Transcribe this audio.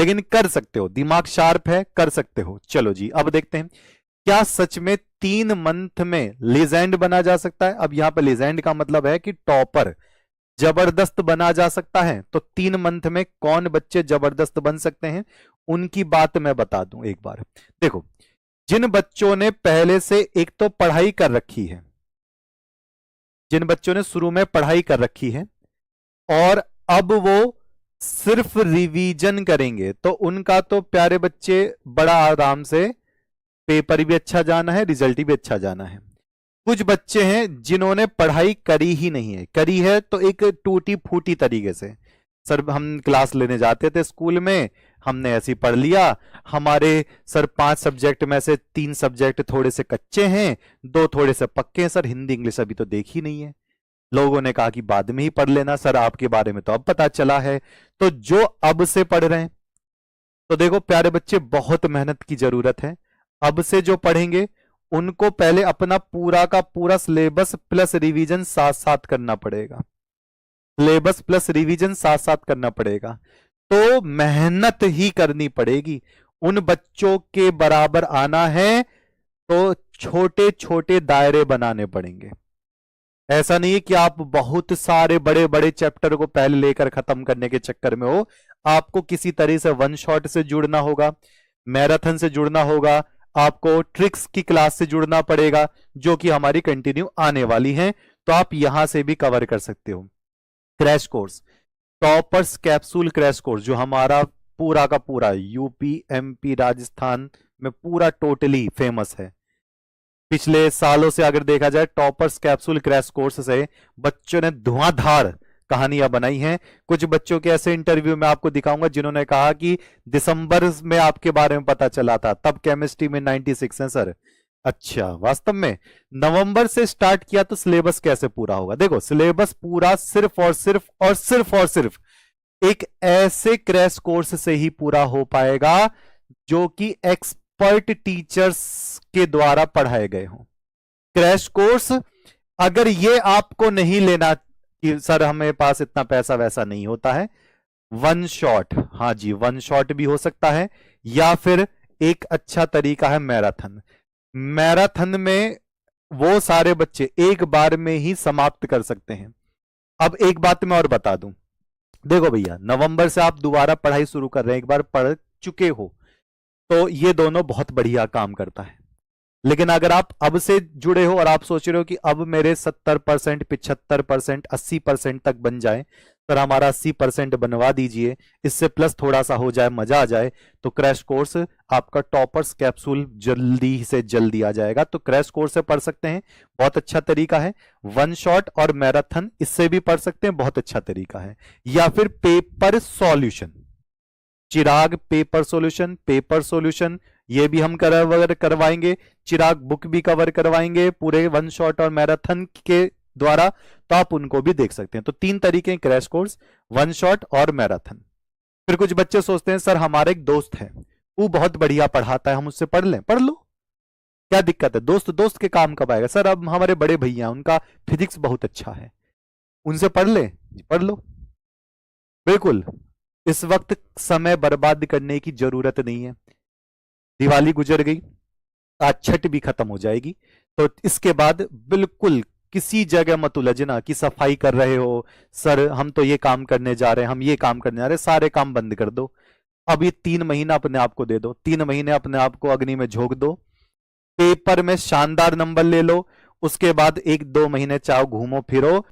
लेकिन कर सकते हो, दिमाग शार्प है, कर सकते हो। चलो जी, अब देखते हैं क्या सच में 3 मंथ में लेजेंड बना जा सकता है। अब यहां पर लेजेंड का मतलब है कि टॉपर, जबरदस्त बना जा सकता है। तो 3 मंथ में कौन बच्चे जबरदस्त बन सकते हैं, उनकी बात मैं बता दूं एक बार। देखो, जिन बच्चों ने पहले से एक तो पढ़ाई कर रखी है, जिन बच्चों ने शुरू में पढ़ाई कर रखी है और अब वो सिर्फ रिवीजन करेंगे, तो उनका तो प्यारे बच्चे बड़ा आराम से पेपर भी अच्छा जाना है, रिजल्ट भी अच्छा जाना है। कुछ बच्चे हैं जिन्होंने पढ़ाई करी ही नहीं है, करी है तो एक टूटी फूटी तरीके से। सर हम क्लास लेने जाते थे स्कूल में, हमने ऐसे ही पढ़ लिया, हमारे सर 5 सब्जेक्ट में से 3 सब्जेक्ट थोड़े से कच्चे हैं, 2 थोड़े से पक्के हैं, सर हिंदी इंग्लिश अभी तो देखी नहीं है। लोगों ने कहा कि बाद में ही पढ़ लेना, सर आपके बारे में तो अब पता चला है। तो जो अब से पढ़ रहे हैं, तो देखो प्यारे बच्चे, बहुत मेहनत की जरूरत है। अब से जो पढ़ेंगे उनको पहले अपना पूरा का पूरा सिलेबस प्लस रिवीजन साथ साथ करना पड़ेगा, सिलेबस प्लस रिवीजन साथ साथ करना पड़ेगा। तो मेहनत ही करनी पड़ेगी। उन बच्चों के बराबर आना है तो छोटे छोटे दायरे बनाने पड़ेंगे। ऐसा नहीं है कि आप बहुत सारे बड़े बड़े चैप्टर को पहले लेकर खत्म करने के चक्कर में हो। आपको किसी तरह से वन शॉट से जुड़ना होगा, मैराथन से जुड़ना होगा, आपको ट्रिक्स की क्लास से जुड़ना पड़ेगा, जो कि हमारी कंटिन्यू आने वाली है। तो आप यहां से भी कवर कर सकते हो। Crash course, toppers capsule crash course, जो हमारा पूरा का पूरा यूपी एमपी राजस्थान में पूरा टोटली फेमस है। पिछले सालों से अगर देखा जाए, टॉपर्स कैप्सूल क्रैश कोर्स से बच्चों ने धुआंधार कहानियां बनाई हैं। कुछ बच्चों के ऐसे इंटरव्यू में आपको दिखाऊंगा जिन्होंने कहा कि दिसंबर में आपके बारे में पता चला था, तब केमिस्ट्री में 96 है सर। अच्छा, वास्तव में नवंबर से स्टार्ट किया तो सिलेबस कैसे पूरा होगा। देखो, सिलेबस पूरा सिर्फ और सिर्फ और सिर्फ और सिर्फ एक ऐसे क्रैश कोर्स से ही पूरा हो पाएगा जो कि एक्सपर्ट टीचर्स के द्वारा पढ़ाए गए हों। क्रैश कोर्स अगर ये आपको नहीं लेना कि सर हमें पास इतना पैसा वैसा नहीं होता है, वन शॉट, हाँ जी वन शॉट भी हो सकता है, या फिर एक अच्छा तरीका है मैराथन। मैराथन में वो सारे बच्चे एक बार में ही समाप्त कर सकते हैं। अब एक बात मैं और बता दूं, देखो भैया, नवंबर से आप दोबारा पढ़ाई शुरू कर रहे हैं, एक बार पढ़ चुके हो तो ये दोनों बहुत बढ़िया काम करता है। लेकिन अगर आप अब से जुड़े हो और आप सोच रहे हो कि अब मेरे 70%, 75%, 80% तक बन जाए, सर हमारा 80% बनवा दीजिए, इससे प्लस थोड़ा सा हो जाए, मजा आ जाए, तो क्रैश कोर्स आपका टॉपर्स कैप्सूल जल्दी से जल्दी आ जाएगा। तो क्रैश कोर्स से पढ़ सकते हैं, बहुत अच्छा तरीका है। वन शॉट और मैराथन इससे भी पढ़ सकते हैं, बहुत अच्छा तरीका है। या फिर पेपर सॉल्यूशन, चिराग पेपर सॉल्यूशन, पेपर सॉल्यूशन ये भी हम करवाएंगे। चिराग बुक भी कवर करवाएंगे पूरे वन शॉट और मैराथन के द्वारा, तो आप उनको भी देख सकते हैं। तो 3 तरीके हैं, क्रैश कोर्स, वन शॉट और मैराथन। फिर कुछ बच्चे सोचते हैं सर हमारे एक दोस्त है, वो बहुत बढ़िया पढ़ाता है, हम उससे पढ़ लें। पढ़ लो, क्या दिक्कत है, दोस्त दोस्त के काम कब आएगा। सर अब हमारे बड़े भैया, उनका फिजिक्स बहुत अच्छा है, उनसे पढ़ ले। पढ़ लो, बिल्कुल। इस वक्त समय बर्बाद करने की जरूरत नहीं है। दिवाली गुजर गई, आज छठ भी खत्म हो जाएगी, तो इसके बाद बिल्कुल किसी जगह मत उलझना कि सफाई कर रहे हो, सर हम तो ये काम करने जा रहे हैं, हम ये काम करने जा रहे हैं। सारे काम बंद कर दो। अब ये 3 महीना अपने आप को दे दो, 3 महीने अपने आप को अग्नि में झोंक दो, पेपर में शानदार नंबर ले लो। उसके बाद 1-2 महीने चाहो घूमो फिरो,